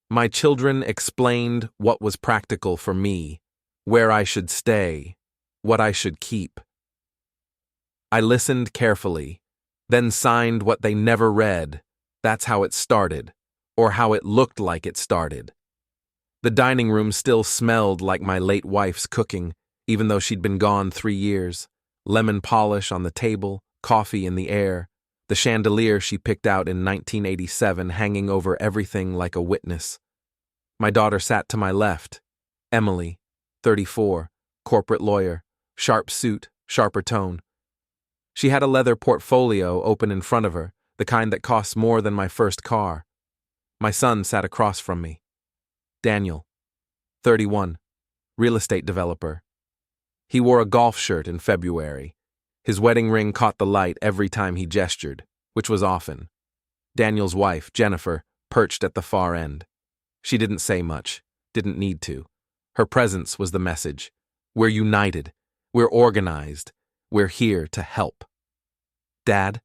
My children explained what was practical for me, where I should stay, what I should keep. I listened carefully, then signed what they never read. That's how it started, or how it looked like it started. The dining room still smelled like my late wife's cooking, even though she'd been gone 3 years. Lemon polish on the table, coffee in the air, the chandelier she picked out in 1987 hanging over everything like a witness. My daughter sat to my left, Emily, 34, corporate lawyer, sharp suit, sharper tone. She had a leather portfolio open in front of her, the kind that costs more than my first car. My son sat across from me. Daniel, 31, real estate developer. He wore a golf shirt in February. His wedding ring caught the light every time he gestured, which was often. Daniel's wife, Jennifer, perched at the far end. She didn't say much, didn't need to. Her presence was the message. We're united. We're organized. We're here to help. Dad,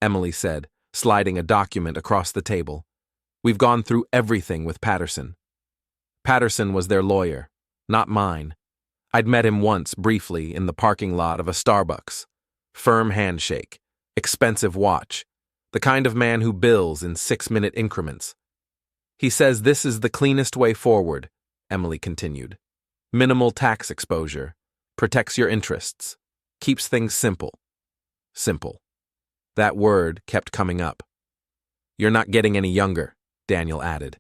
Emily said, sliding a document across the table. We've gone through everything with Patterson. Patterson was their lawyer, not mine. I'd met him once, briefly, in the parking lot of a Starbucks. Firm handshake, expensive watch, the kind of man who bills in 6-minute increments. He says this is the cleanest way forward, Emily continued. Minimal tax exposure, protects your interests, keeps things simple. Simple. That word kept coming up. You're not getting any younger, Daniel added.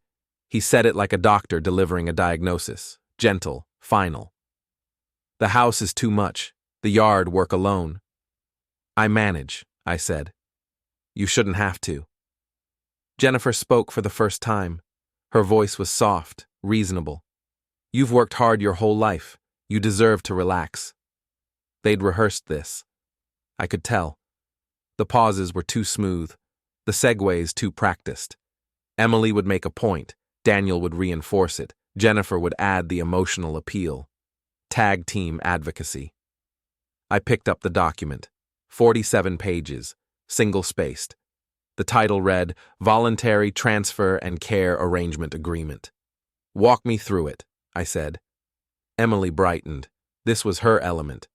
He said it like a doctor delivering a diagnosis, gentle, final. The house is too much, the yard work alone. I manage, I said. You shouldn't have to. Jennifer spoke for the first time. Her voice was soft, reasonable. You've worked hard your whole life. You deserve to relax. They'd rehearsed this. I could tell. The pauses were too smooth, the segues too practiced. Emily would make a point, Daniel would reinforce it, Jennifer would add the emotional appeal. Tag team advocacy. I picked up the document. 47 pages, single-spaced. The title read, Voluntary Transfer and Care Arrangement Agreement. Walk me through it, I said. Emily brightened. This was her element.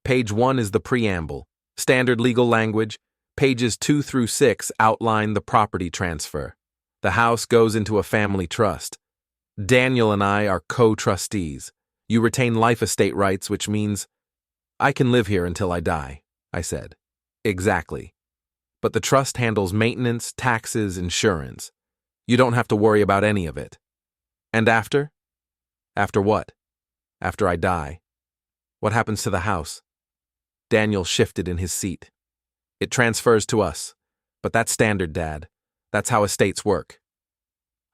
Page 1 is the preamble, standard legal language. Pages 2 through 6 outline the property transfer. The house goes into a family trust. Daniel and I are co-trustees. You retain life estate rights, which means I can live here until I die, I said. Exactly. But the trust handles maintenance, taxes, insurance. You don't have to worry about any of it. And after? After what? After I die. What happens to the house? Daniel shifted in his seat. It transfers to us. But that's standard, Dad. That's how estates work.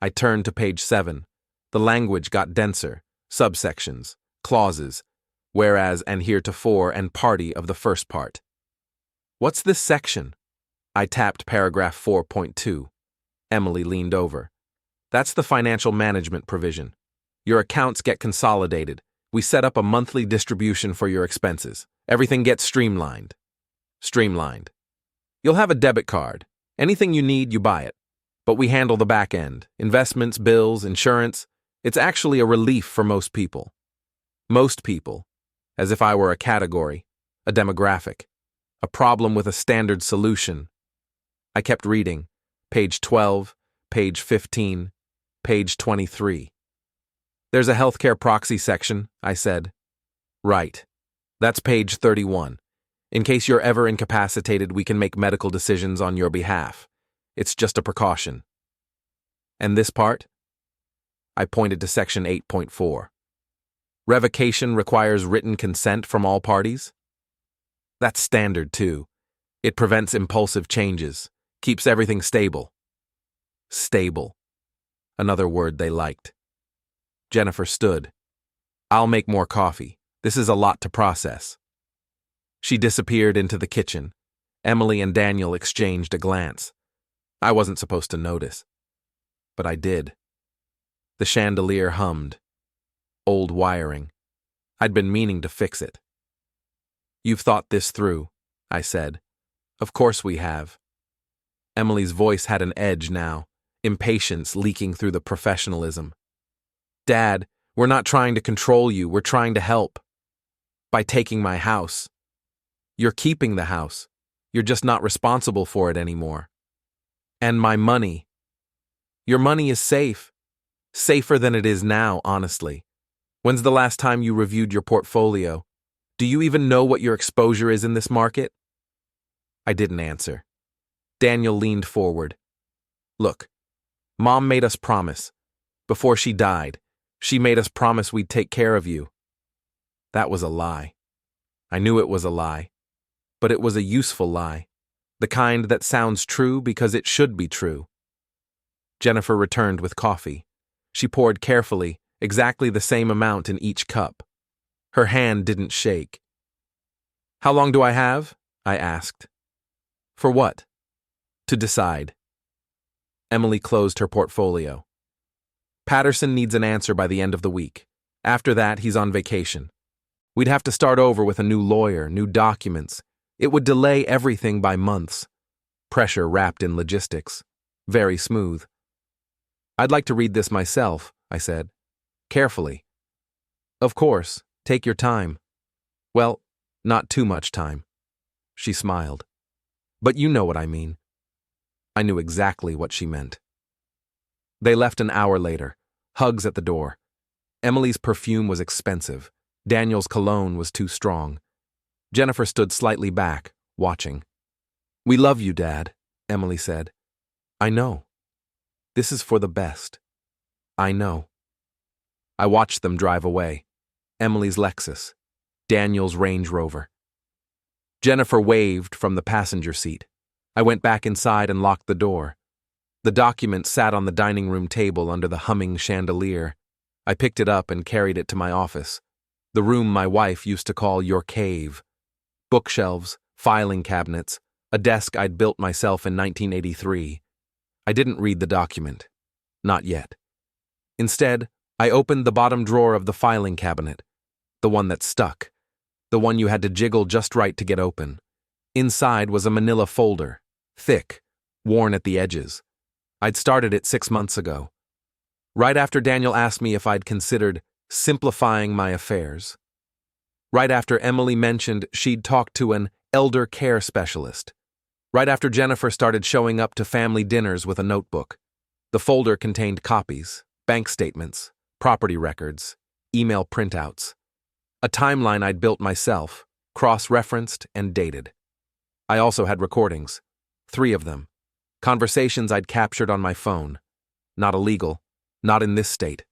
I turned to page 7. The language got denser. Subsections, clauses, whereas and heretofore and party of the first part. What's this section? I tapped paragraph 4.2. Emily leaned over. That's the financial management provision. Your accounts get consolidated. We set up a monthly distribution for your expenses. Everything gets streamlined. Streamlined. You'll have a debit card. Anything you need, you buy it. But we handle the back end. Investments, bills, insurance. It's actually a relief for most people. Most people. As if I were a category, a demographic, a problem with a standard solution. I kept reading. Page 12, page 15, page 23. There's a healthcare proxy section, I said. Right. That's page 31. In case you're ever incapacitated, we can make medical decisions on your behalf. It's just a precaution. And this part? I pointed to section 8.4. Revocation requires written consent from all parties? That's standard, too. It prevents impulsive changes, keeps everything stable. Stable. Another word they liked. Jennifer stood. I'll make more coffee. This is a lot to process. She disappeared into the kitchen. Emily and Daniel exchanged a glance. I wasn't supposed to notice. But I did. The chandelier hummed. Old wiring. I'd been meaning to fix it. You've thought this through, I said. Of course we have. Emily's voice had an edge now. impatience leaking through the professionalism. Dad, we're not trying to control you, we're trying to help. By taking my house. You're keeping the house. You're just not responsible for it anymore. And my money. Your money is safe. Safer than it is now, honestly. When's the last time you reviewed your portfolio? Do you even know what your exposure is in this market? I didn't answer. Daniel leaned forward. Look, Mom made us promise. Before she died, she made us promise we'd take care of you. That was a lie. I knew it was a lie. But it was a useful lie. The kind that sounds true because it should be true. Jennifer returned with coffee. She poured carefully, exactly the same amount in each cup. Her hand didn't shake. How long do I have? I asked. For what? To decide. Emily closed her portfolio. Patterson needs an answer by the end of the week. After that, he's on vacation. We'd have to start over with a new lawyer, new documents. It would delay everything by months. Pressure wrapped in logistics. Very smooth. I'd like to read this myself, I said. Carefully. Of course, take your time. Well, not too much time. She smiled. But you know what I mean. I knew exactly what she meant. They left an hour later, hugs at the door. Emily's perfume was expensive. Daniel's cologne was too strong. Jennifer stood slightly back, watching. We love you, Dad, Emily said. I know. This is for the best. I know. I watched them drive away. Emily's Lexus, Daniel's Range Rover. Jennifer waved from the passenger seat. I went back inside and locked the door. The document sat on the dining room table under the humming chandelier. I picked it up and carried it to my office, the room my wife used to call your cave. Bookshelves, filing cabinets, a desk I'd built myself in 1983. I didn't read the document. Not yet. Instead, I opened the bottom drawer of the filing cabinet, the one that stuck, the one you had to jiggle just right to get open. Inside was a manila folder, thick, worn at the edges. I'd started it 6 months ago, right after Daniel asked me if I'd considered simplifying my affairs. Right after Emily mentioned she'd talked to an elder care specialist. Right after Jennifer started showing up to family dinners with a notebook. The folder contained copies, bank statements, property records, email printouts. A timeline I'd built myself, cross-referenced and dated. I also had recordings, 3 of them. Conversations I'd captured on my phone. Not illegal, not in this state.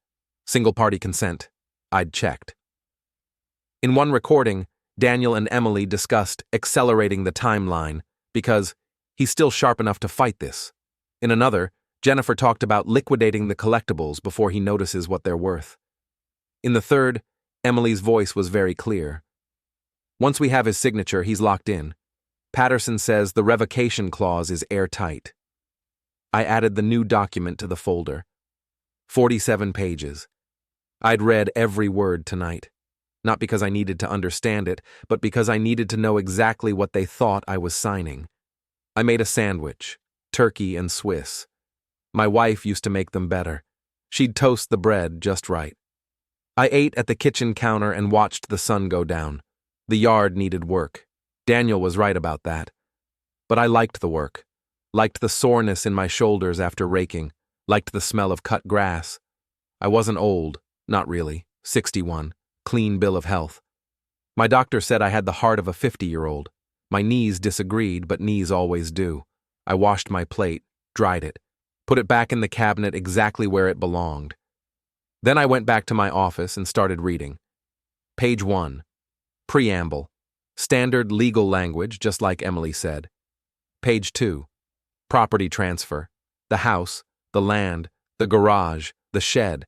Single-party consent. I'd checked. In one recording, Daniel and Emily discussed accelerating the timeline because he's still sharp enough to fight this. In another, Jennifer talked about liquidating the collectibles before he notices what they're worth. In the third, Emily's voice was very clear. Once we have his signature, he's locked in. Patterson says the revocation clause is airtight. I added the new document to the folder. 47 pages. I'd read every word tonight. Not because I needed to understand it, but because I needed to know exactly what they thought I was signing. I made a sandwich, turkey and Swiss. My wife used to make them better. She'd toast the bread just right. I ate at the kitchen counter and watched the sun go down. The yard needed work. Daniel was right about that. But I liked the work. Liked the soreness in my shoulders after raking. Liked the smell of cut grass. I wasn't old, not really, 61. Clean bill of health. My doctor said I had the heart of a 50-year-old. My knees disagreed, but knees always do. I washed my plate, dried it, put it back in the cabinet exactly where it belonged. Then I went back to my office and started reading. Page 1. Preamble. Standard legal language, just like Emily said. Page 2. Property transfer. The house, the land, the garage, the shed.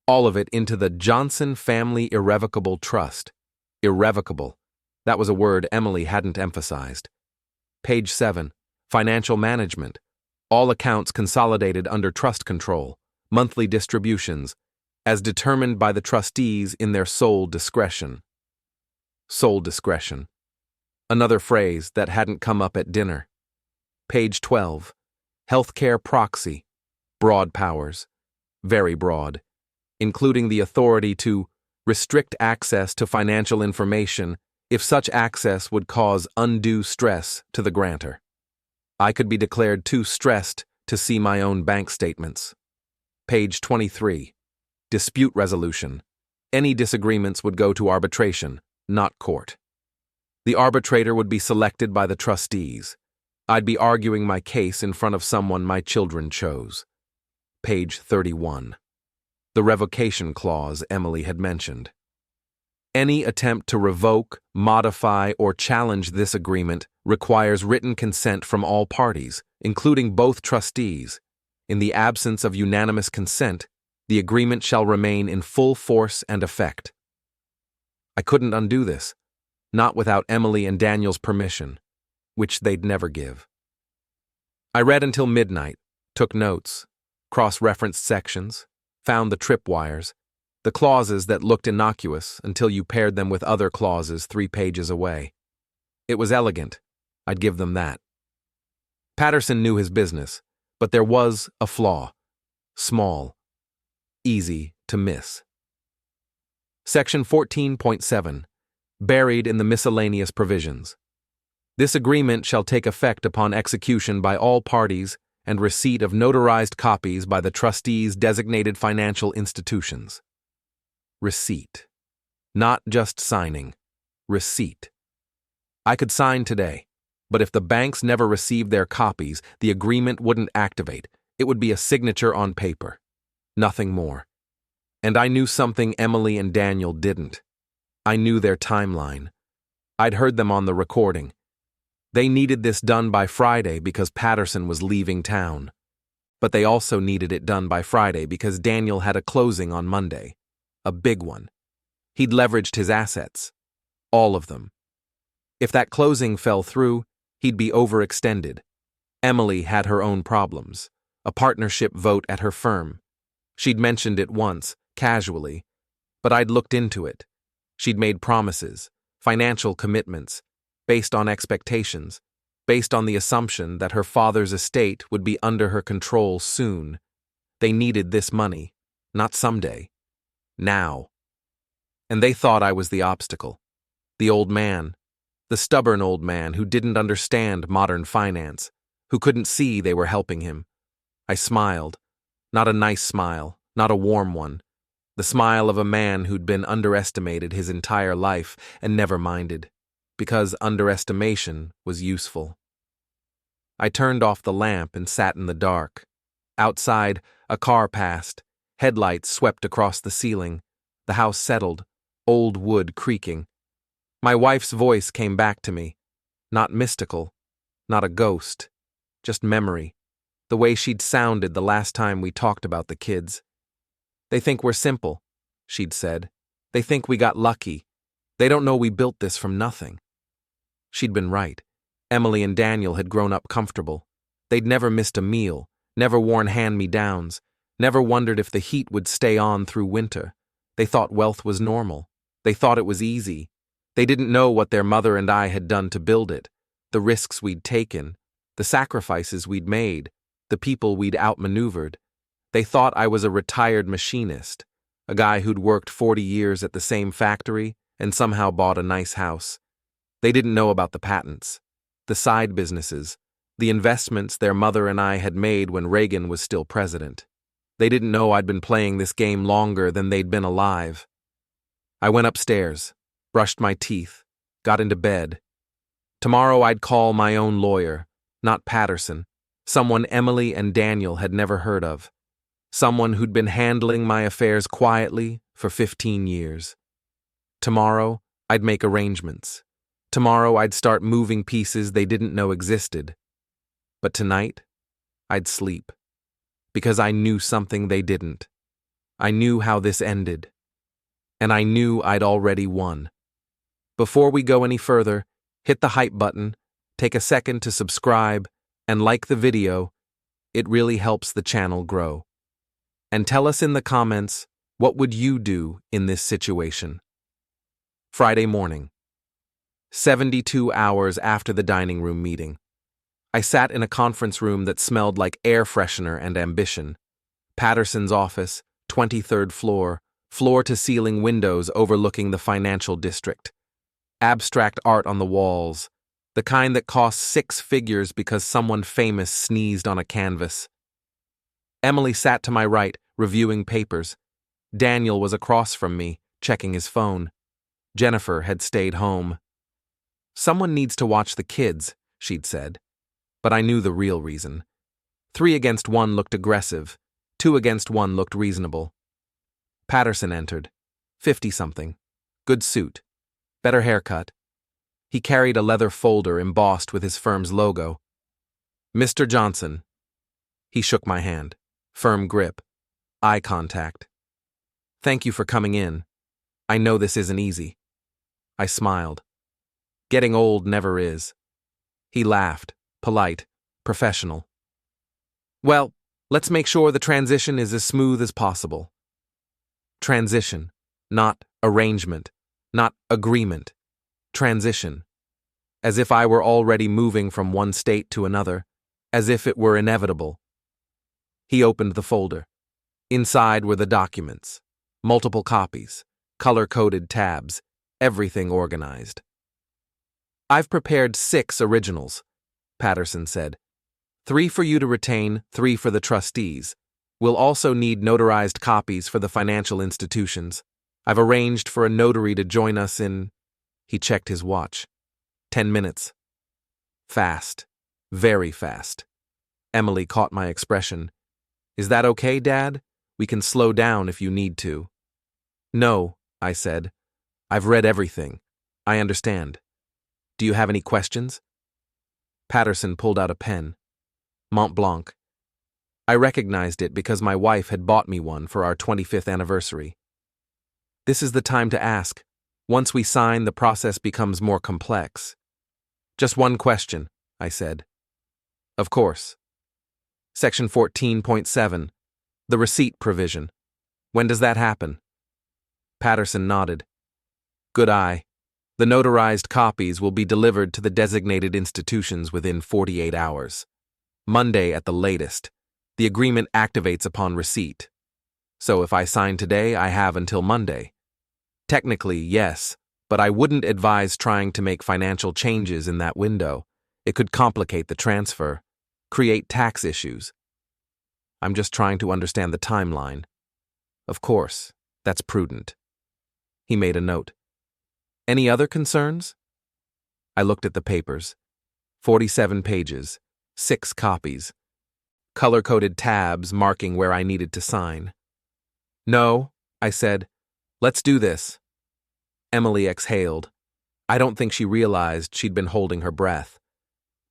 All of it into the Johnson Family Irrevocable Trust. Irrevocable. That was a word Emily hadn't emphasized. Page 7. Financial management. All accounts consolidated under trust control. Monthly distributions, as determined by the trustees in their sole discretion. Sole discretion. Another phrase that hadn't come up at dinner. Page 12. Healthcare proxy. Broad powers. Very broad. Including the authority to restrict access to financial information if such access would cause undue stress to the grantor. I could be declared too stressed to see my own bank statements. Page 23. Dispute resolution. Any disagreements would go to arbitration, not court. The arbitrator would be selected by the trustees. I'd be arguing my case in front of someone my children chose. Page 31. The revocation clause Emily had mentioned. Any attempt to revoke, modify, or challenge this agreement requires written consent from all parties, including both trustees. In the absence of unanimous consent, the agreement shall remain in full force and effect. I couldn't undo this, not without Emily and Daniel's permission, which they'd never give. I read until midnight, took notes, cross-referenced sections, found the tripwires, the clauses that looked innocuous until you paired them with other clauses 3 pages away. It was elegant, I'd give them that. Patterson knew his business, but there was a flaw. Small. Easy to miss. Section 14.7. Buried in the miscellaneous provisions. This agreement shall take effect upon execution by all parties and receipt of notarized copies by the trustees' designated financial institutions. Receipt. Not just signing. Receipt. I could sign today, but if the banks never received their copies, the agreement wouldn't activate. It would be a signature on paper. Nothing more. And I knew something Emily and Daniel didn't. I knew their timeline. I'd heard them on the recording. They needed this done by Friday because Patterson was leaving town. But they also needed it done by Friday because Daniel had a closing on Monday. A big one. He'd leveraged his assets. All of them. If that closing fell through, he'd be overextended. Emily had her own problems. A partnership vote at her firm. She'd mentioned it once, casually, but I'd looked into it. She'd made promises, financial commitments, based on expectations, based on the assumption that her father's estate would be under her control soon. They needed this money, not someday. Now. And they thought I was the obstacle. The old man. The stubborn old man who didn't understand modern finance, who couldn't see they were helping him. I smiled. Not a nice smile, not a warm one. The smile of a man who'd been underestimated his entire life and never minded, because underestimation was useful. I turned off the lamp and sat in the dark. Outside, a car passed. Headlights swept across the ceiling. The house settled, old wood creaking. My wife's voice came back to me. Not mystical, not a ghost, just memory. The way she'd sounded the last time we talked about the kids. They think we're simple, she'd said. They think we got lucky. They don't know we built this from nothing. She'd been right. Emily and Daniel had grown up comfortable. They'd never missed a meal, never worn hand-me-downs, never wondered if the heat would stay on through winter. They thought wealth was normal. They thought it was easy. They didn't know what their mother and I had done to build it, the risks we'd taken, the sacrifices we'd made, the people we'd outmaneuvered. They thought I was a retired machinist, a guy who'd worked 40 years at the same factory and somehow bought a nice house. They didn't know about the patents, the side businesses, the investments their mother and I had made when Reagan was still president. They didn't know I'd been playing this game longer than they'd been alive. I went upstairs, brushed my teeth, got into bed. Tomorrow I'd call my own lawyer, not Patterson, someone Emily and Daniel had never heard of, someone who'd been handling my affairs quietly for 15 years. Tomorrow I'd make arrangements. Tomorrow I'd start moving pieces they didn't know existed. But tonight, I'd sleep. Because I knew something they didn't. I knew how this ended. And I knew I'd already won. Before we go any further, hit the hype button, take a second to subscribe, and like the video. It really helps the channel grow. And tell us in the comments, what would you do in this situation? Friday morning. 72 hours after the dining room meeting. I sat in a conference room that smelled like air freshener and ambition. Patterson's office, 23rd floor, floor-to-ceiling windows overlooking the financial district. Abstract art on the walls, the kind that costs 6 figures because someone famous sneezed on a canvas. Emily sat to my right, reviewing papers. Daniel was across from me, checking his phone. Jennifer had stayed home. Someone needs to watch the kids, she'd said. But I knew the real reason. 3 against 1 looked aggressive. 2 against 1 looked reasonable. Patterson entered. 50-something. Good suit. Better haircut. He carried a leather folder embossed with his firm's logo. Mr. Johnson. He shook my hand. Firm grip. Eye contact. Thank you for coming in. I know this isn't easy. I smiled. Getting old never is. He laughed. Polite. Professional. Well, let's make sure the transition is as smooth as possible. Transition, not arrangement, not agreement. Transition. As if I were already moving from one state to another, as if it were inevitable. He opened the folder. Inside were the documents. Multiple copies, color-coded tabs, everything organized. I've prepared 6 originals, Patterson said. 3 for you to retain, 3 for the trustees. We'll also need notarized copies for the financial institutions. I've arranged for a notary to join us in... He checked his watch. 10 minutes. Fast. Very fast. Emily caught my expression. Is that okay, Dad? We can slow down if you need to. No, I said. I've read everything. I understand. Do you have any questions? Patterson pulled out a pen. Mont Blanc. I recognized it because my wife had bought me one for our 25th anniversary. This is the time to ask. Once we sign, the process becomes more complex. Just one question, I said. Of course. Section 14.7. The receipt provision. When does that happen? Patterson nodded. Good eye. The notarized copies will be delivered to the designated institutions within 48 hours. Monday at the latest. The agreement activates upon receipt. So if I sign today, I have until Monday. Technically, yes, but I wouldn't advise trying to make financial changes in that window. It could complicate the transfer, create tax issues. I'm just trying to understand the timeline. Of course, that's prudent. He made a note. Any other concerns? I looked at the papers. 47 pages, 6 copies. Color-coded tabs marking where I needed to sign. No, I said. Let's do this. Emily exhaled. I don't think she realized she'd been holding her breath.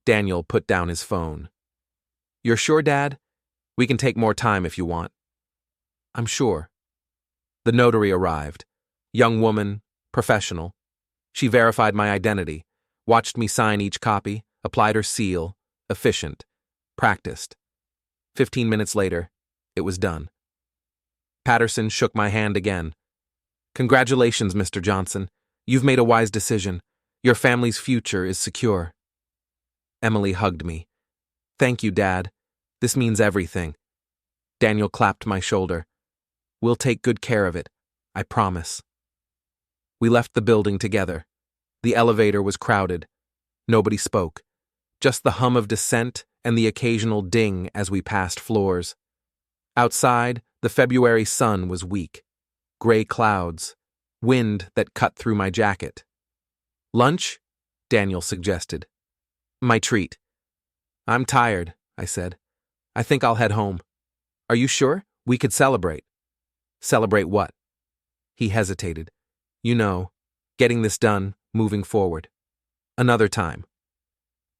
Daniel put down his phone. You're sure, Dad? We can take more time if you want. I'm sure. The notary arrived. Young woman, professional. She verified my identity, watched me sign each copy, applied her seal, efficient, practiced. 15 minutes later, it was done. Patterson shook my hand again. Congratulations, Mr. Johnson. You've made a wise decision. Your family's future is secure. Emily hugged me. Thank you, Dad. This means everything. Daniel clapped my shoulder. We'll take good care of it. I promise. We left the building together. The elevator was crowded. Nobody spoke. Just the hum of descent and the occasional ding as we passed floors. Outside, the February sun was weak. Gray clouds, wind that cut through my jacket. Lunch? Daniel suggested. My treat. I'm tired, I said. I think I'll head home. Are you sure? We could celebrate. Celebrate what? He hesitated. You know, getting this done, moving forward. Another time.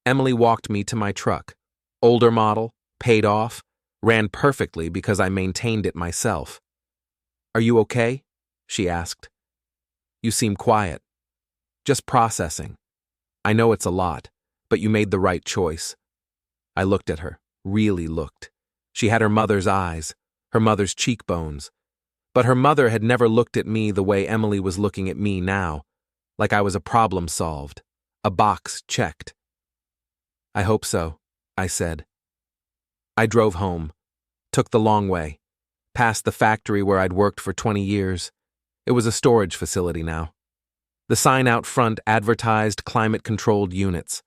Emily walked me to my truck. Older model, paid off, ran perfectly because I maintained it myself. Are you okay? She asked. You seem quiet. Just processing. I know it's a lot, but you made the right choice. I looked at her, really looked. She had her mother's eyes, her mother's cheekbones. But her mother had never looked at me the way Emily was looking at me now, like I was a problem solved, a box checked. I hope so, I said. I drove home, took the long way, past the factory where I'd worked for 20 years. It was a storage facility now. The sign out front advertised climate-controlled units.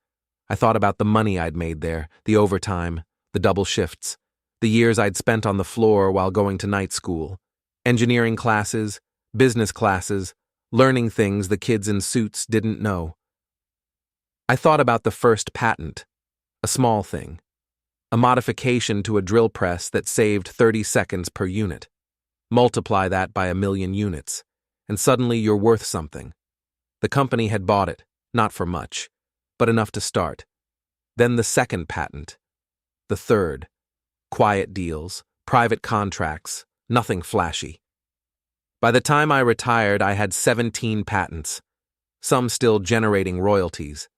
I thought about the money I'd made there, the overtime, the double shifts, the years I'd spent on the floor while going to night school, engineering classes, business classes, learning things the kids in suits didn't know. I thought about the first patent, a small thing, a modification to a drill press that saved 30 seconds per unit. Multiply that by 1,000,000 units, and suddenly you're worth something. The company had bought it, not for much, but enough to start. Then the second patent. The third. Quiet deals, private contracts, nothing flashy. By the time I retired, I had 17 patents, some still generating royalties,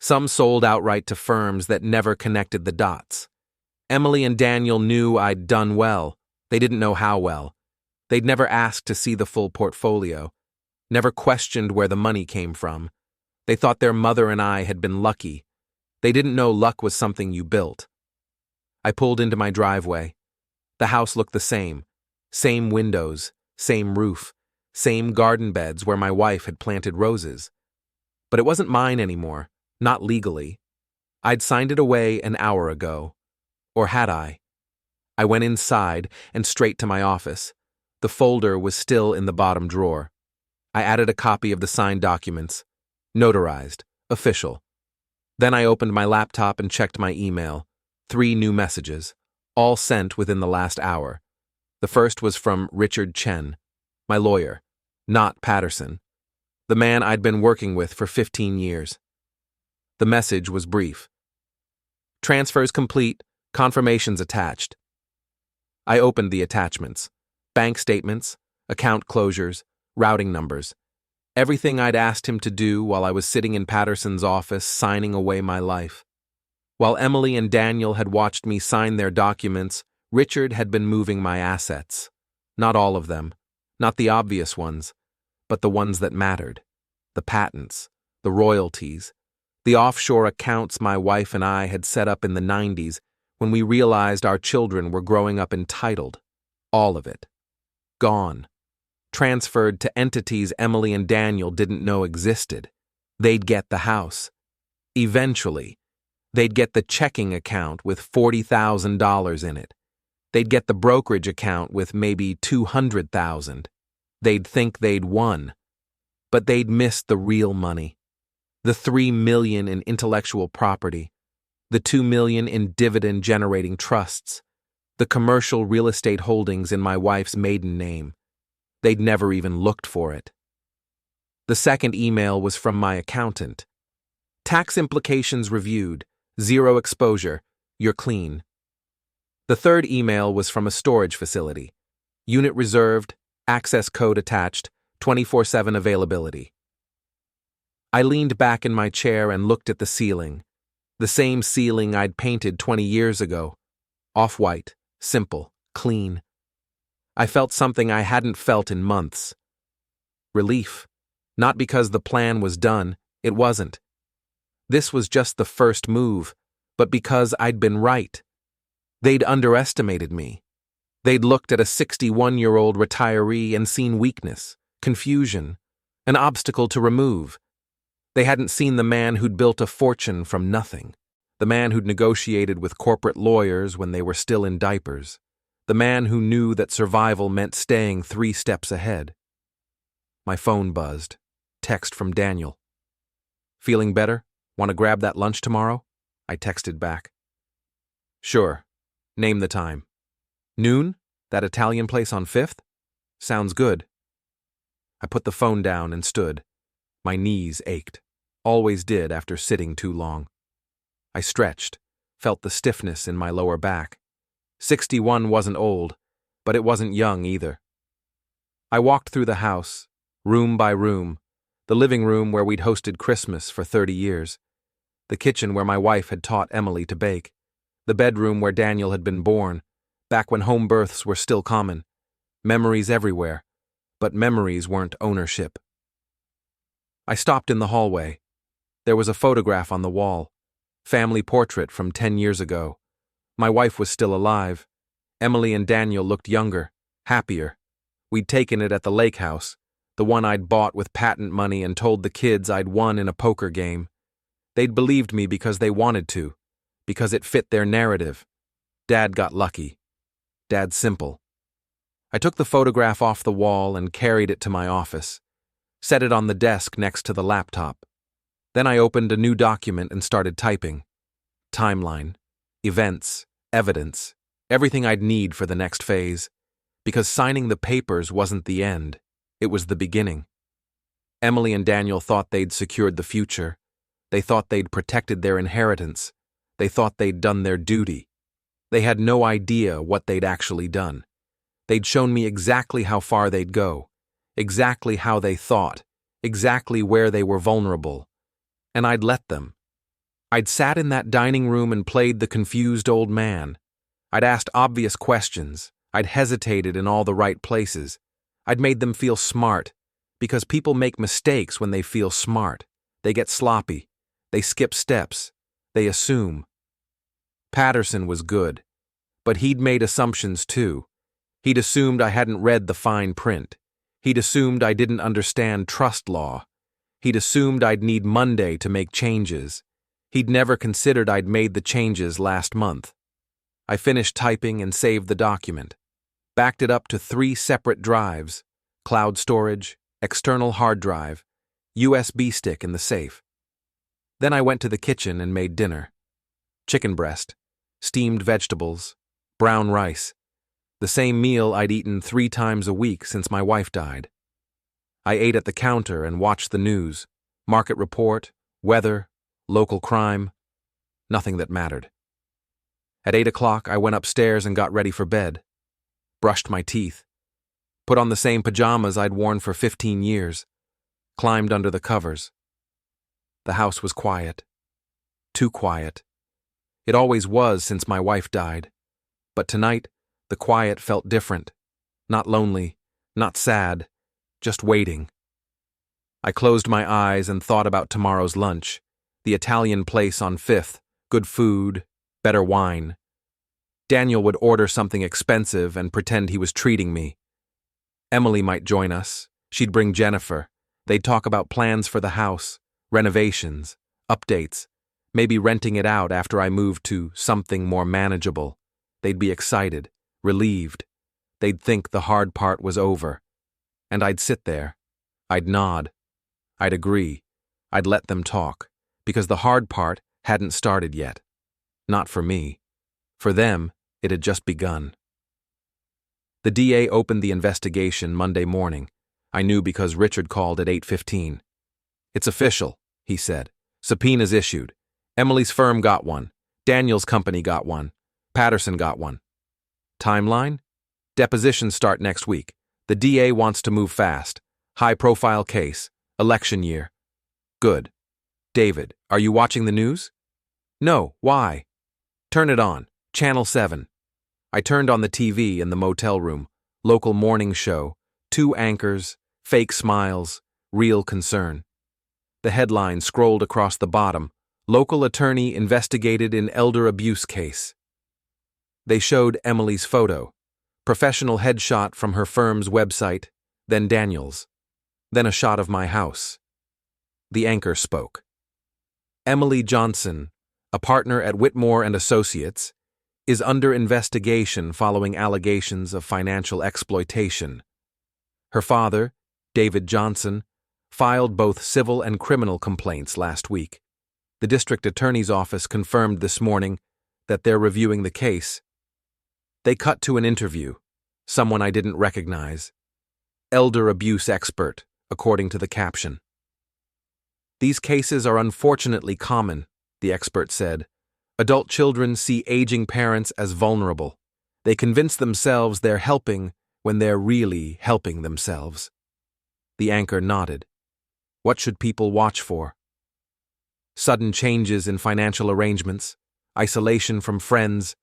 some sold outright to firms that never connected the dots. Emily and Daniel knew I'd done well. They didn't know how well. They'd never asked to see the full portfolio, never questioned where the money came from. They thought their mother and I had been lucky. They didn't know luck was something you built. I pulled into my driveway. The house looked the same windows, same roof, same garden beds where my wife had planted roses. But it wasn't mine anymore, not legally. I'd signed it away an hour ago. Or had I? I went inside and straight to my office. The folder was still in the bottom drawer. I added a copy of the signed documents. Notarized. Official. Then I opened my laptop and checked my email. 3 new messages, all sent within the last hour. The first was from Richard Chen, my lawyer, not Patterson, the man I'd been working with for 15 years. The message was brief. Transfers complete, confirmations attached. I opened the attachments. Bank statements, account closures, routing numbers. Everything I'd asked him to do while I was sitting in Patterson's office signing away my life. While Emily and Daniel had watched me sign their documents, Richard had been moving my assets. Not all of them, not the obvious ones, but the ones that mattered. The patents, the royalties, the offshore accounts my wife and I had set up in the 90s when we realized our children were growing up entitled. All of it. Gone. Transferred to entities Emily and Daniel didn't know existed. They'd get the house. Eventually, they'd get the checking account with $40,000 in it. They'd get the brokerage account with maybe $200,000. They'd think they'd won. But they'd missed the real money. The $3 million in intellectual property. The $2 million in dividend-generating trusts. The commercial real estate holdings in my wife's maiden name. They'd never even looked for it. The second email was from my accountant. Tax implications reviewed. 0 exposure. You're clean. The third email was from a storage facility. Unit reserved, access code attached, 24/7 availability. I leaned back in my chair and looked at the ceiling. The same ceiling I'd painted 20 years ago. Off-white, simple, clean. I felt something I hadn't felt in months. Relief. Not because the plan was done, it wasn't. This was just the first move, but because I'd been right. They'd underestimated me. They'd looked at a 61-year-old retiree and seen weakness, confusion, an obstacle to remove. They hadn't seen the man who'd built a fortune from nothing, the man who'd negotiated with corporate lawyers when they were still in diapers, the man who knew that survival meant staying 3 steps ahead. My phone buzzed. Text from Daniel. Feeling better? Want to grab that lunch tomorrow? I texted back. Sure. Name the time. Noon? That Italian place on 5th? Sounds good. I put the phone down and stood. My knees ached. Always did after sitting too long. I stretched, felt the stiffness in my lower back. 61 wasn't old, but it wasn't young either. I walked through the house, room by room, the living room where we'd hosted Christmas for 30 years, the kitchen where my wife had taught Emily to bake, the bedroom where Daniel had been born, back when home births were still common. Memories everywhere, but memories weren't ownership. I stopped in the hallway. There was a photograph on the wall, family portrait from 10 years ago. My wife was still alive. Emily and Daniel looked younger, happier. We'd taken it at the lake house, the one I'd bought with patent money and told the kids I'd won in a poker game. They'd believed me because they wanted to, because it fit their narrative. Dad got lucky. Dad's simple. I took the photograph off the wall and carried it to my office, set it on the desk next to the laptop. Then I opened a new document and started typing. Timeline, events, evidence, everything I'd need for the next phase. Because signing the papers wasn't the end, it was the beginning. Emily and Daniel thought they'd secured the future. They thought they'd protected their inheritance. They thought they'd done their duty. They had no idea what they'd actually done. They'd shown me exactly how far they'd go, exactly how they thought, exactly where they were vulnerable. And I'd let them. I'd sat in that dining room and played the confused old man. I'd asked obvious questions. I'd hesitated in all the right places. I'd made them feel smart, because people make mistakes when they feel smart. They get sloppy. They skip steps. They assume. Patterson was good, but he'd made assumptions too. He'd assumed I hadn't read the fine print. He'd assumed I didn't understand trust law. He'd assumed I'd need Monday to make changes. He'd never considered I'd made the changes last month. I finished typing and saved the document. Backed it up to 3 separate drives: cloud storage, external hard drive, USB stick in the safe. Then I went to the kitchen and made dinner. Chicken breast, steamed vegetables, brown rice, the same meal I'd eaten 3 times a week since my wife died. I ate at the counter and watched the news, market report, weather, local crime, nothing that mattered. At 8 o'clock, I went upstairs and got ready for bed, brushed my teeth, put on the same pajamas I'd worn for 15 years, climbed under the covers. The house was quiet. Too quiet. It always was since my wife died. But tonight, the quiet felt different. Not lonely, not sad, just waiting. I closed my eyes and thought about tomorrow's lunch, the Italian place on 5th, good food, better wine. Daniel would order something expensive and pretend he was treating me. Emily might join us. She'd bring Jennifer. They'd talk about plans for the house, renovations, updates, maybe renting it out after I moved to something more manageable. They'd be excited, relieved. They'd think the hard part was over. And I'd sit there. I'd nod. I'd agree. I'd let them talk, because the hard part hadn't started yet. Not for me. For them, it had just begun. The DA opened the investigation Monday morning. I knew because Richard called at 8:15. "It's official," he said. "Subpoenas issued. Emily's firm got one. Daniel's company got one. Patterson got one. Timeline? Depositions start next week. The DA wants to move fast. High-profile case. Election year." "Good. David, are you watching the news?" "No, why?" "Turn it on. Channel 7. I turned on the TV in the motel room. Local morning show. 2 anchors, fake smiles, real concern. The headline scrolled across the bottom: "Local attorney investigated in elder abuse case." They showed Emily's photo, professional headshot from her firm's website, then Daniel's, then a shot of my house. The anchor spoke. "Emily Johnson, a partner at Whitmore and Associates, is under investigation following allegations of financial exploitation. Her father, David Johnson, filed both civil and criminal complaints last week. The district attorney's office confirmed this morning that they're reviewing the case." They cut to an interview, someone I didn't recognize. "Elder abuse expert," according to the caption. "These cases are unfortunately common," the expert said. "Adult children see aging parents as vulnerable. They convince themselves they're helping when they're really helping themselves." The anchor nodded. "What should people watch for?" "Sudden changes in financial arrangements, isolation from friends,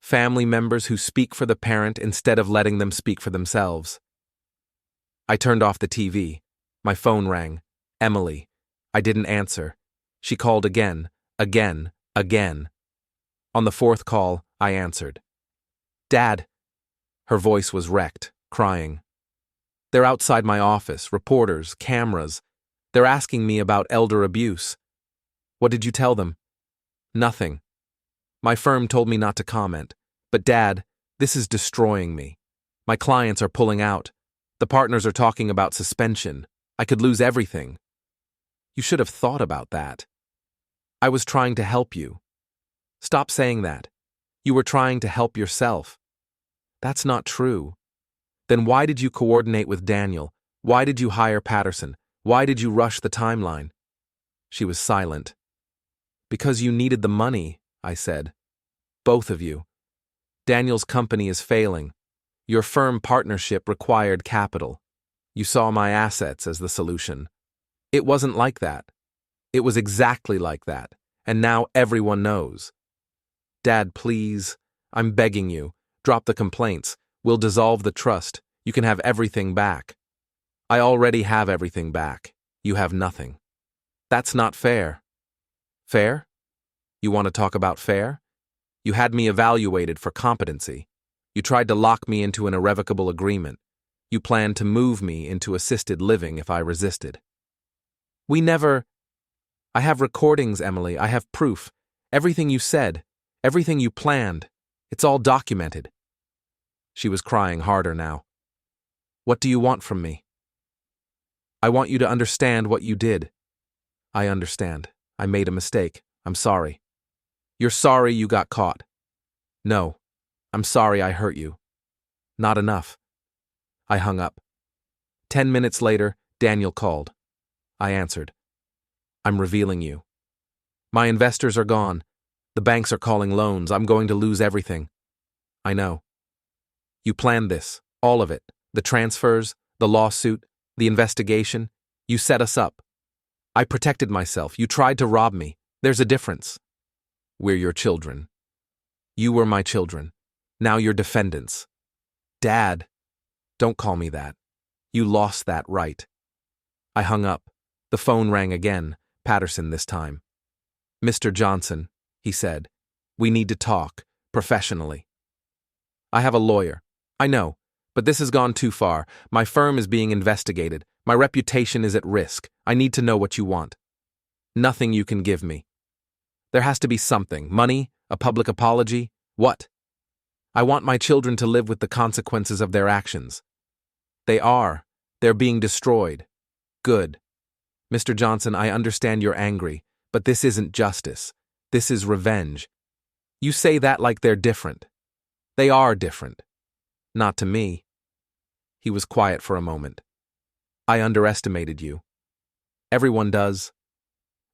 family members who speak for the parent instead of letting them speak for themselves." I turned off the TV. My phone rang. Emily. I didn't answer. She called again. Again. On the 4th call, I answered. "Dad." Her voice was wrecked. crying. They're outside my office, reporters, cameras. They're asking me about elder abuse. What did you tell them? Nothing. My firm told me not to comment. But Dad, this is destroying me. My clients are pulling out. The partners are talking about suspension. I could lose everything. You should have thought about that. I was trying to help you. Stop saying that. You were trying to help yourself. That's not true. Then why did you coordinate with Daniel? Why did you hire Patterson? Why did you rush the timeline? She was silent. Because you needed the money, I said. Both of you. Daniel's company is failing. Your firm partnership required capital. You saw my assets as the solution. It wasn't like that. It was exactly like that, and now everyone knows. Dad, please, I'm begging you, drop the complaints. We'll dissolve the trust. You can have everything back. I already have everything back. You have nothing. That's not fair. Fair? You want to talk about fair? You had me evaluated for competency. You tried to lock me into an irrevocable agreement. You planned to move me into assisted living if I resisted. I have recordings, Emily. I have proof. Everything you said, everything you planned, it's all documented. She was crying harder now. What do you want from me? I want you to understand what you did. I understand. I made a mistake. I'm sorry. You're sorry you got caught. No, I'm sorry I hurt you. Not enough. I hung up. 10 minutes later, Daniel called. I answered. I'm revealing you. My investors are gone. The banks are calling loans. I'm going to lose everything. I know. You planned this, all of it. The transfers, the lawsuit, the investigation. You set us up. I protected myself. You tried to rob me. There's a difference. We're your children. You were my children. Now you're defendants. Dad, don't call me that. You lost that right. I hung up. The phone rang again, Patterson this time. Mr. Johnson, he said, we need to talk, professionally. I have a lawyer. I know, but this has gone too far. My firm is being investigated. My reputation is at risk. I need to know what you want. Nothing you can give me. There has to be something. Money? A public apology? What? I want my children to live with the consequences of their actions. They are. They're being destroyed. Good. Mr. Johnson, I understand you're angry, but this isn't justice. This is revenge. You say that like they're different. They are different. Not to me. He was quiet for a moment. I underestimated you. Everyone does.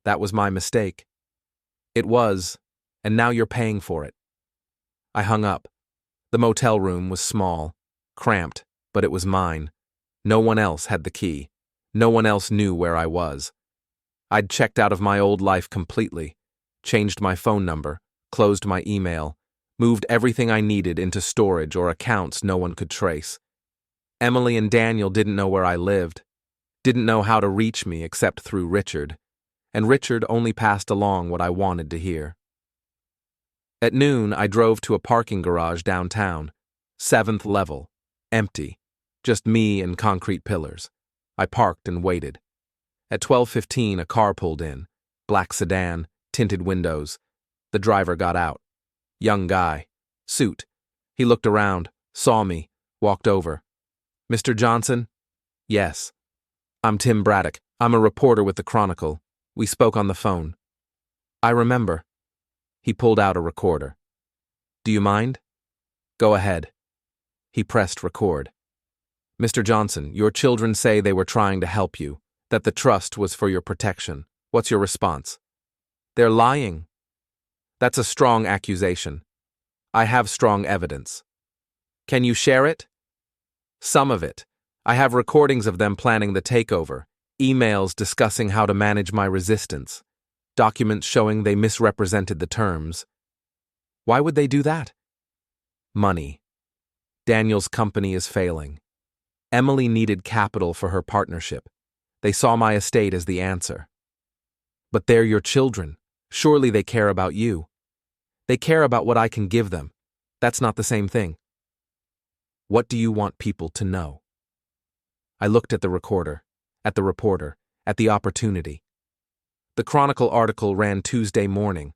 That was my mistake. It was, and now you're paying for it. I hung up. The motel room was small, cramped, but it was mine. No one else had the key. No one else knew where I was. I'd checked out of my old life completely, changed my phone number, closed my email, moved everything I needed into storage or accounts no one could trace. Emily and Daniel didn't know where I lived, didn't know how to reach me except through Richard, and Richard only passed along what I wanted to hear. At noon, I drove to a parking garage downtown, 7th level, empty, just me and concrete pillars. I parked and waited. At 12:15, a car pulled in, black sedan, tinted windows. The driver got out. Young guy, suit. He looked around, saw me, walked over. Mr. Johnson? Yes. I'm Tim Braddock. I'm a reporter with the Chronicle. We spoke on the phone. I remember. He pulled out a recorder. Do you mind? Go ahead. He pressed record. Mr. Johnson, your children say they were trying to help you, that the trust was for your protection. What's your response? They're lying. That's a strong accusation. I have strong evidence. Can you share it? Some of it. I have recordings of them planning the takeover, emails discussing how to manage my resistance, documents showing they misrepresented the terms. Why would they do that? Money. Daniel's company is failing. Emily needed capital for her partnership. They saw my estate as the answer. But they're your children. Surely they care about you. They care about what I can give them. That's not the same thing. What do you want people to know? I looked at the recorder, at the reporter, at the opportunity. The Chronicle article ran Tuesday morning.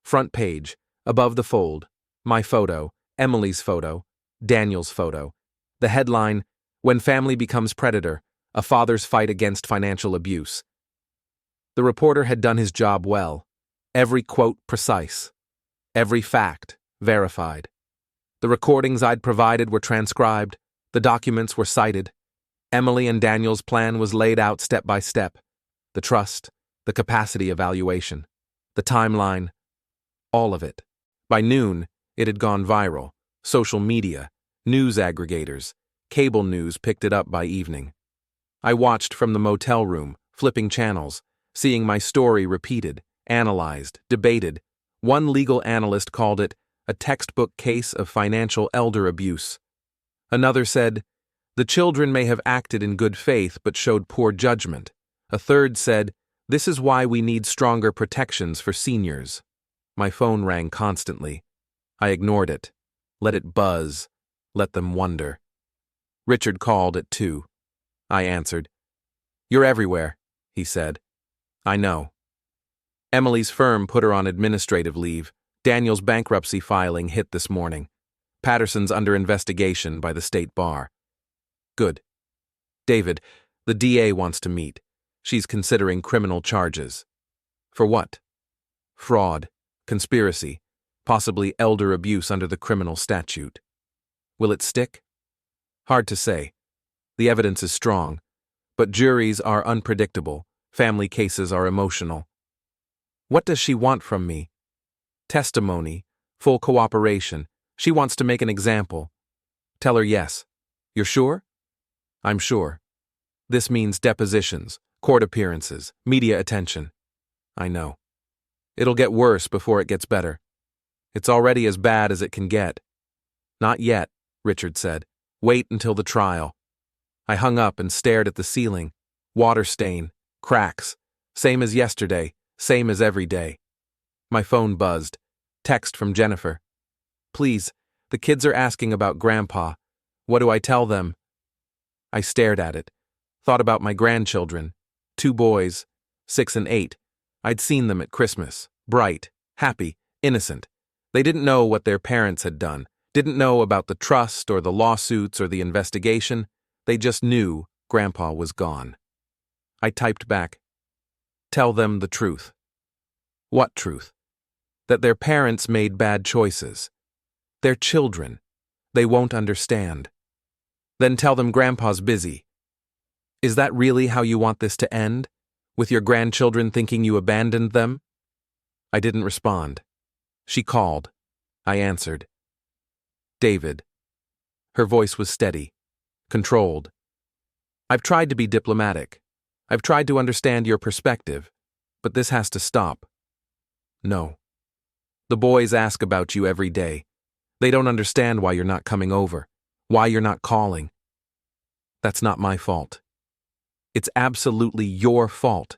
Front page, above the fold, my photo, Emily's photo, Daniel's photo. The headline, When Family Becomes Predator, A Father's Fight Against Financial Abuse. The reporter had done his job well. Every quote precise. Every fact verified. The recordings I'd provided were transcribed. The documents were cited. Emily and Daniel's plan was laid out step by step. The trust, the capacity evaluation, the timeline, all of it. By noon, it had gone viral. Social media, news aggregators, cable news picked it up by evening. I watched from the motel room, flipping channels, seeing my story repeated, analyzed, debated. One legal analyst called it a textbook case of financial elder abuse. Another said, the children may have acted in good faith but showed poor judgment. A third said, this is why we need stronger protections for seniors. My phone rang constantly. I ignored it. Let it buzz. Let them wonder. Richard called at 2. I answered. You're everywhere, he said. I know. Emily's firm put her on administrative leave. Daniel's bankruptcy filing hit this morning. Patterson's under investigation by the state bar. Good. David, the DA wants to meet. She's considering criminal charges. For what? Fraud, conspiracy, possibly elder abuse under the criminal statute. Will it stick? Hard to say. The evidence is strong, but juries are unpredictable. Family cases are emotional. What does she want from me? Testimony, full cooperation. She wants to make an example. Tell her yes. You're sure? I'm sure. This means depositions, court appearances, media attention. I know. It'll get worse before it gets better. It's already as bad as it can get. Not yet, Richard said. Wait until the trial. I hung up and stared at the ceiling. Water stain, cracks. Same as yesterday, same as every day. My phone buzzed. Text from Jennifer. Please, the kids are asking about Grandpa. What do I tell them? I stared at it. Thought about my grandchildren. 2 boys, 6 and 8. I'd seen them at Christmas. Bright, happy, innocent. They didn't know what their parents had done. Didn't know about the trust or the lawsuits or the investigation. They just knew Grandpa was gone. I typed back. Tell them the truth. What truth? That their parents made bad choices. They're children. They won't understand. Then tell them Grandpa's busy. Is that really how you want this to end? With your grandchildren thinking you abandoned them? I didn't respond. She called. I answered. David. Her voice was steady, controlled. I've tried to be diplomatic. I've tried to understand your perspective, but this has to stop. No. The boys ask about you every day. They don't understand why you're not coming over, why you're not calling. That's not my fault. It's absolutely your fault.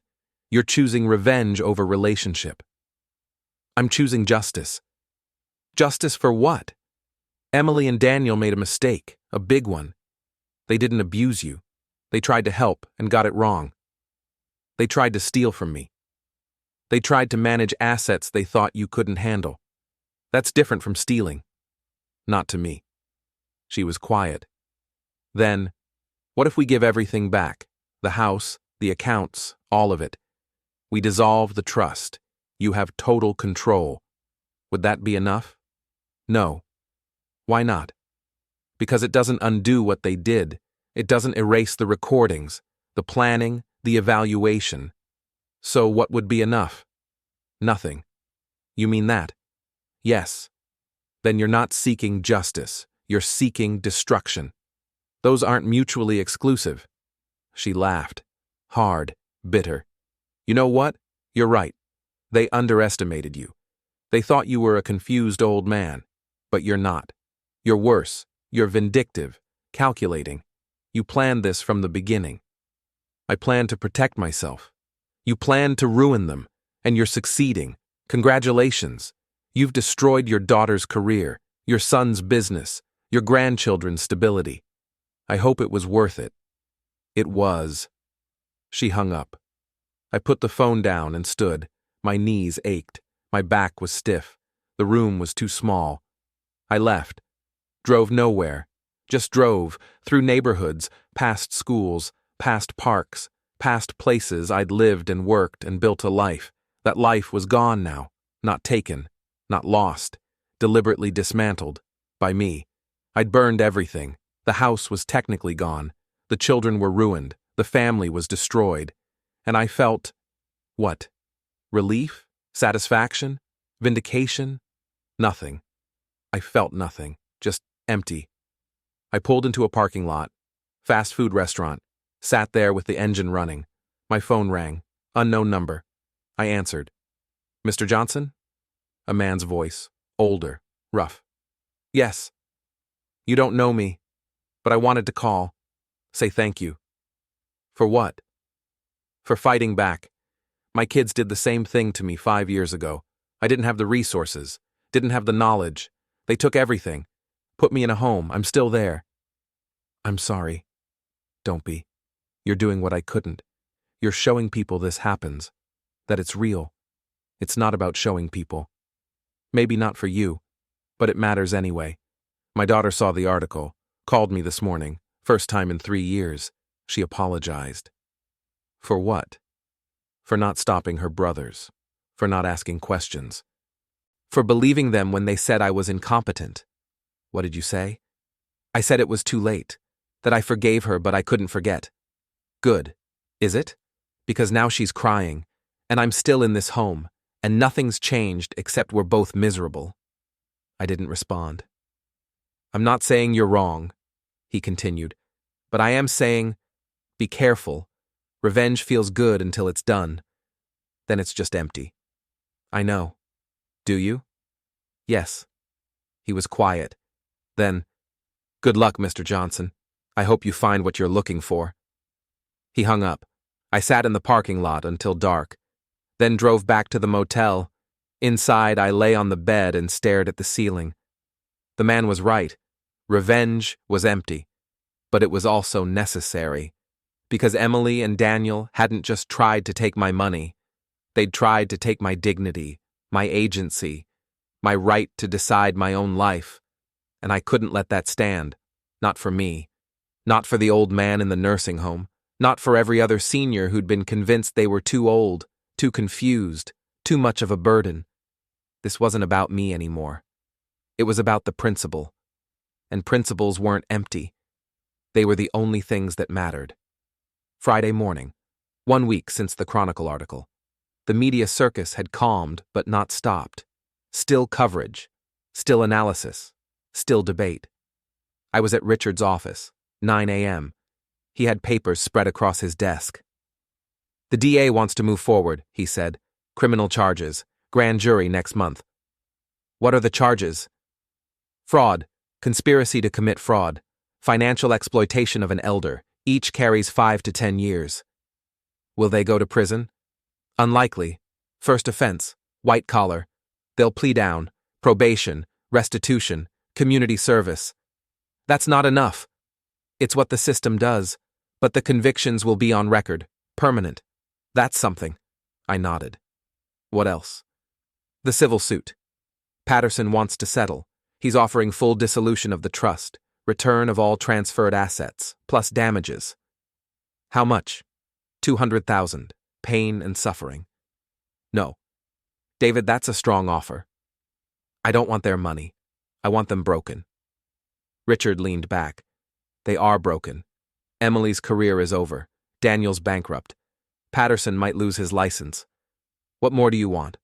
You're choosing revenge over relationship. I'm choosing justice. Justice for what? Emily and Daniel made a mistake, a big one. They didn't abuse you. They tried to help and got it wrong. They tried to steal from me. They tried to manage assets they thought you couldn't handle. That's different from stealing. Not to me. She was quiet. Then, what if we give everything back? The house, the accounts, all of it. We dissolve the trust. You have total control. Would that be enough? No. Why not? Because it doesn't undo what they did. It doesn't erase the recordings, the planning, the evaluation. So what would be enough? Nothing. You mean that? Yes. Then you're not seeking justice. You're seeking destruction. Those aren't mutually exclusive. She laughed. Hard, bitter. You know what? You're right. They underestimated you. They thought you were a confused old man. But you're not. You're worse. You're vindictive, calculating. You planned this from the beginning. I planned to protect myself. You planned to ruin them, and you're succeeding. Congratulations. You've destroyed your daughter's career, your son's business. Your grandchildren's stability. I hope it was worth it. It was. She hung up. I put the phone down and stood. My knees ached. My back was stiff. The room was too small. I left. Drove nowhere. Just drove, through neighborhoods, past schools, past parks, past places I'd lived and worked and built a life. That life was gone now. Not taken. Not lost. Deliberately dismantled. By me. I'd burned everything. The house was technically gone. The children were ruined. The family was destroyed. And I felt… what? Relief? Satisfaction? Vindication? Nothing. I felt nothing. Just empty. I pulled into a parking lot. Fast food restaurant. Sat there with the engine running. My phone rang. Unknown number. I answered. Mr. Johnson? A man's voice. Older. Rough. Yes. You don't know me, but I wanted to call. Say thank you. For what? For fighting back. My kids did the same thing to me 5 years ago. I didn't have the resources. Didn't have the knowledge. They took everything. Put me in a home. I'm still there. I'm sorry. Don't be. You're doing what I couldn't. You're showing people this happens. That it's real. It's not about showing people. Maybe not for you, but it matters anyway. My daughter saw the article, called me this morning, first time in 3 years. She apologized. For what? For not stopping her brothers. For not asking questions. For believing them when they said I was incompetent. What did you say? I said it was too late. That I forgave her, but I couldn't forget. Good. Is it? Because now she's crying, and I'm still in this home, and nothing's changed except we're both miserable. I didn't respond. I'm not saying you're wrong, he continued, but I am saying, be careful. Revenge feels good until it's done. Then it's just empty. I know. Do you? Yes. He was quiet. Then, good luck, Mr. Johnson. I hope you find what you're looking for. He hung up. I sat in the parking lot until dark, then drove back to the motel. Inside, I lay on the bed and stared at the ceiling. The man was right. Revenge was empty, but it was also necessary, because Emily and Daniel hadn't just tried to take my money. They'd tried to take my dignity, my agency, my right to decide my own life, and I couldn't let that stand. Not for me. Not for the old man in the nursing home. Not for every other senior who'd been convinced they were too old, too confused, too much of a burden. This wasn't about me anymore. It was about the principle. And principles weren't empty. They were the only things that mattered. Friday morning, 1 week since the Chronicle article. The media circus had calmed but not stopped. Still coverage, still analysis, still debate. I was at Richard's office, 9 a.m. He had papers spread across his desk. The DA wants to move forward, he said. Criminal charges, grand jury next month. What are the charges? Fraud, conspiracy to commit fraud, financial exploitation of an elder. Each carries 5 to 10 years. Will they go to prison? Unlikely. First offense, white collar. They'll plea down, probation, restitution, community service. That's not enough. It's what the system does, but the convictions will be on record, permanent. That's something. I nodded. What else? The civil suit. Patterson wants to settle. He's offering full dissolution of the trust, return of all transferred assets, plus damages. How much? 200,000. Pain and suffering. No. David, that's a strong offer. I don't want their money. I want them broken. Richard leaned back. They are broken. Emily's career is over. Daniel's bankrupt. Patterson might lose his license. What more do you want?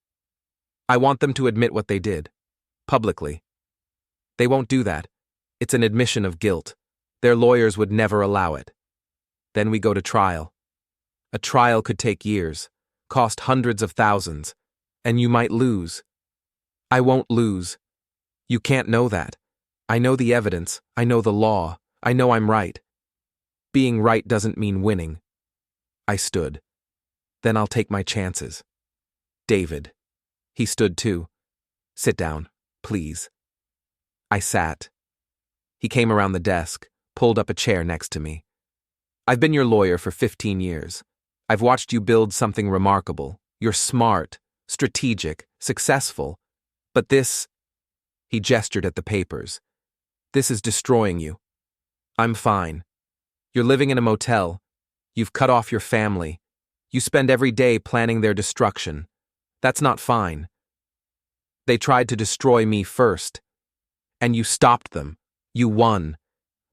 I want them to admit what they did. Publicly. They won't do that. It's an admission of guilt. Their lawyers would never allow it. Then we go to trial. A trial could take years, cost hundreds of thousands, and you might lose. I won't lose. You can't know that. I know the evidence. I know the law. I know I'm right. Being right doesn't mean winning. I stood. Then I'll take my chances. David. He stood too. Sit down, please. I sat. He came around the desk, pulled up a chair next to me. I've been your lawyer for 15 years. I've watched you build something remarkable. You're smart, strategic, successful. But this, he gestured at the papers, this is destroying you. I'm fine. You're living in a motel. You've cut off your family. You spend every day planning their destruction. That's not fine. They tried to destroy me first. And you stopped them. You won.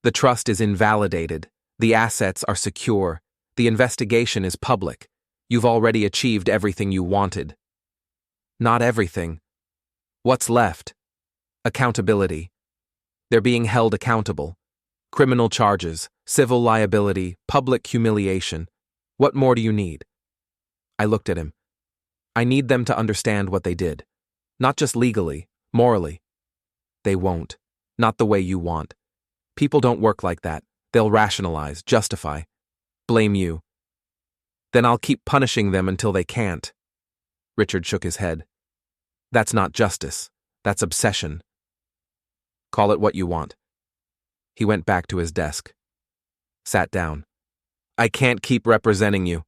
The trust is invalidated. The assets are secure. The investigation is public. You've already achieved everything you wanted. Not everything. What's left? Accountability. They're being held accountable. Criminal charges, civil liability, public humiliation. What more do you need? I looked at him. I need them to understand what they did. Not just legally, morally. They won't. Not the way you want. People don't work like that. They'll rationalize, justify, blame you. Then I'll keep punishing them until they can't. Richard shook his head. That's not justice. That's obsession. Call it what you want. He went back to his desk. Sat down. I can't keep representing you.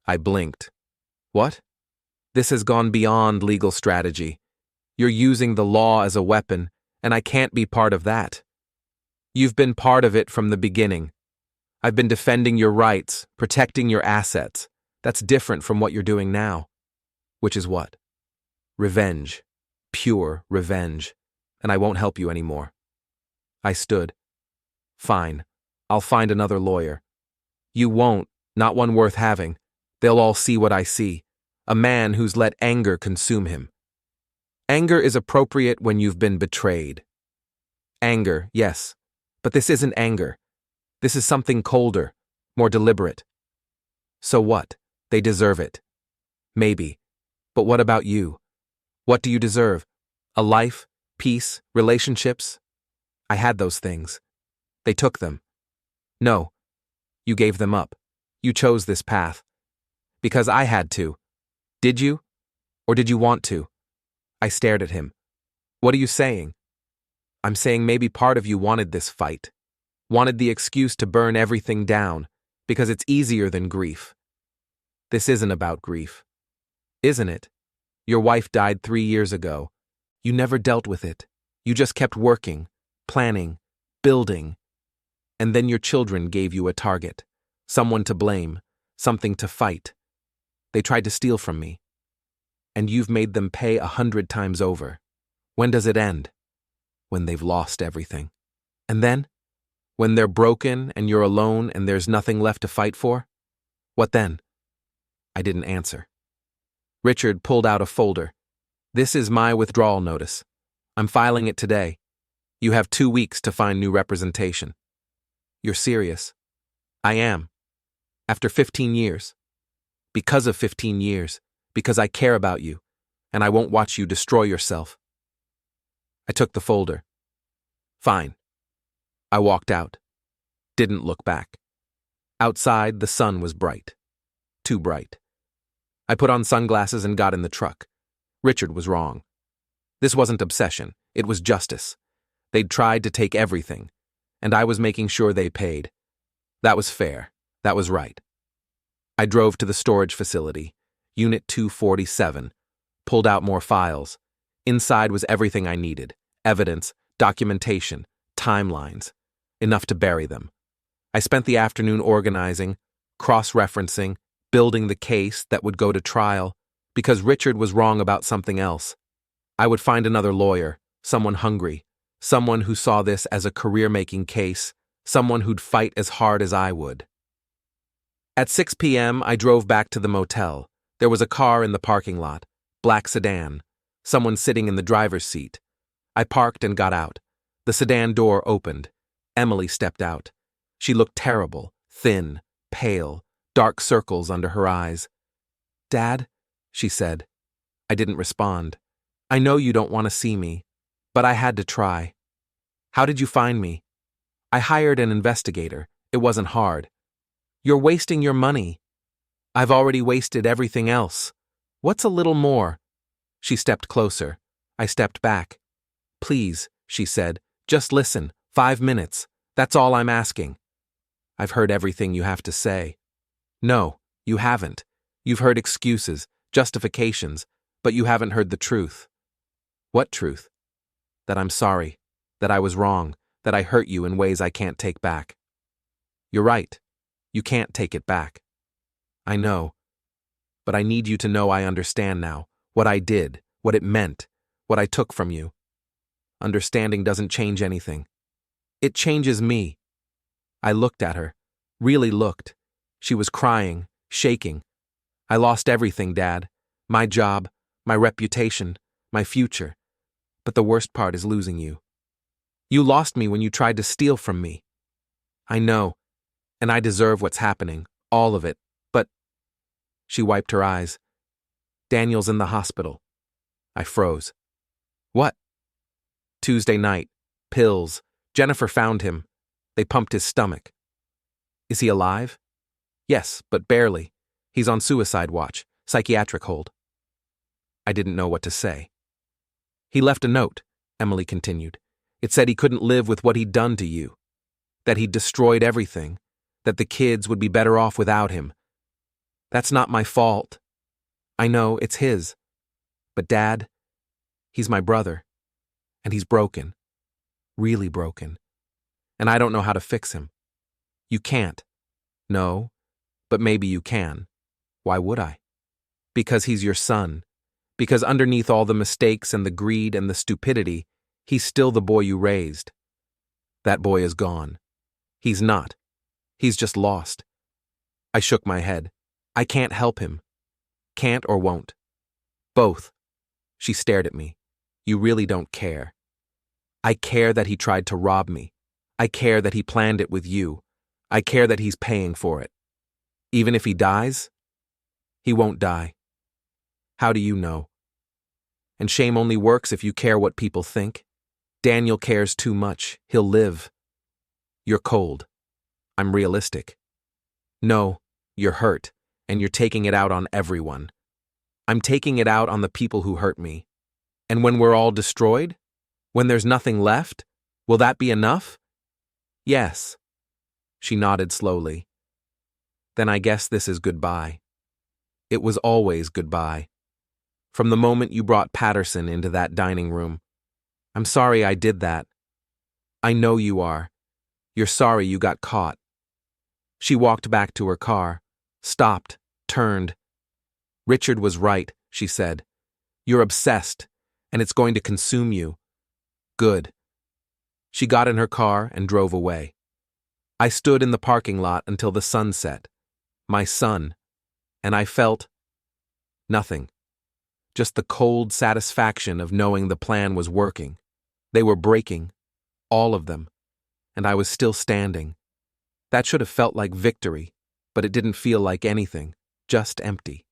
I blinked. What? This has gone beyond legal strategy. You're using the law as a weapon, and I can't be part of that. You've been part of it from the beginning. I've been defending your rights, protecting your assets. That's different from what you're doing now. Which is what? Revenge. Pure revenge. And I won't help you anymore. I stood. Fine. I'll find another lawyer. You won't, not one worth having. They'll all see what I see. A man who's let anger consume him. Anger is appropriate when you've been betrayed. Anger, yes. But this isn't anger. This is something colder, more deliberate. So what? They deserve it. Maybe. But what about you? What do you deserve? A life, peace, relationships? I had those things. They took them. No. You gave them up. You chose this path. Because I had to. Did you? Or did you want to? I stared at him. What are you saying? I'm saying maybe part of you wanted this fight. Wanted the excuse to burn everything down, because it's easier than grief. This isn't about grief. Isn't it? Your wife died 3 years ago. You never dealt with it. You just kept working, planning, building. And then your children gave you a target. Someone to blame, something to fight. They tried to steal from me. And you've made them pay 100 times over. When does it end? When they've lost everything. And then? When they're broken and you're alone and there's nothing left to fight for? What then? I didn't answer. Richard pulled out a folder. This is my withdrawal notice. I'm filing it today. You have 2 weeks to find new representation. You're serious? I am. After 15 years. Because of 15 years. Because I care about you. And I won't watch you destroy yourself. I took the folder. Fine. I walked out. Didn't look back. Outside, the sun was bright. Too bright. I put on sunglasses and got in the truck. Richard was wrong. This wasn't obsession. It was justice. They'd tried to take everything, and I was making sure they paid. That was fair. That was right. I drove to the storage facility, Unit 247, pulled out more files. Inside was everything I needed. Evidence, documentation, timelines. Enough to bury them. I spent the afternoon organizing, cross-referencing, building the case that would go to trial, because Richard was wrong about something else. I would find another lawyer, someone hungry, someone who saw this as a career-making case, someone who'd fight as hard as I would. At 6 p.m., I drove back to the motel. There was a car in the parking lot, black sedan, someone sitting in the driver's seat. I parked and got out. The sedan door opened. Emily stepped out. She looked terrible, thin, pale, dark circles under her eyes. "Dad?" she said. I didn't respond. "I know you don't want to see me, but I had to try." "How did you find me?" "I hired an investigator. It wasn't hard." "You're wasting your money." "I've already wasted everything else. What's a little more?" She stepped closer. I stepped back. "Please," she said, "just listen. 5 minutes. That's all I'm asking. I've heard everything you have to say. No, you haven't. You've heard excuses, justifications, but you haven't heard the truth. What truth? That I'm sorry, that I was wrong, that I hurt you in ways I can't take back. You're right. You can't take it back. I know. But I need you to know I understand now, what I did, what it meant, what I took from you. Understanding doesn't change anything. It changes me. I looked at her, really looked. She was crying, shaking. I lost everything, Dad. My job, my reputation, my future. But the worst part is losing you. You lost me when you tried to steal from me. I know, and I deserve what's happening, all of it, but... She wiped her eyes. Daniel's in the hospital. I froze. What? Tuesday night. Pills. Jennifer found him. They pumped his stomach. Is he alive? Yes, but barely. He's on suicide watch, psychiatric hold. I didn't know what to say. He left a note, Emily continued. It said he couldn't live with what he'd done to you. That he'd destroyed everything. That the kids would be better off without him. That's not my fault. I know, it's his. But Dad, he's my brother. And he's broken. Really broken. And I don't know how to fix him. You can't. No, but maybe you can. Why would I? Because he's your son. Because underneath all the mistakes and the greed and the stupidity, he's still the boy you raised. That boy is gone. He's not. He's just lost. I shook my head. I can't help him. Can't or won't. Both. She stared at me. You really don't care. I care that he tried to rob me. I care that he planned it with you. I care that he's paying for it. Even if he dies, he won't die. How do you know? And shame only works if you care what people think. Daniel cares too much. He'll live. You're cold. I'm realistic. No, you're hurt, and you're taking it out on everyone. I'm taking it out on the people who hurt me. And when we're all destroyed? When there's nothing left? Will that be enough? Yes. She nodded slowly. Then I guess this is goodbye. It was always goodbye. From the moment you brought Patterson into that dining room. I'm sorry I did that. I know you are. You're sorry you got caught. She walked back to her car, stopped, turned. Richard was right, she said. You're obsessed, and it's going to consume you. Good. She got in her car and drove away. I stood in the parking lot until the sun set. My son. And I felt nothing. Just the cold satisfaction of knowing the plan was working. They were breaking. All of them. And I was still standing. That should have felt like victory, but it didn't feel like anything. Just empty.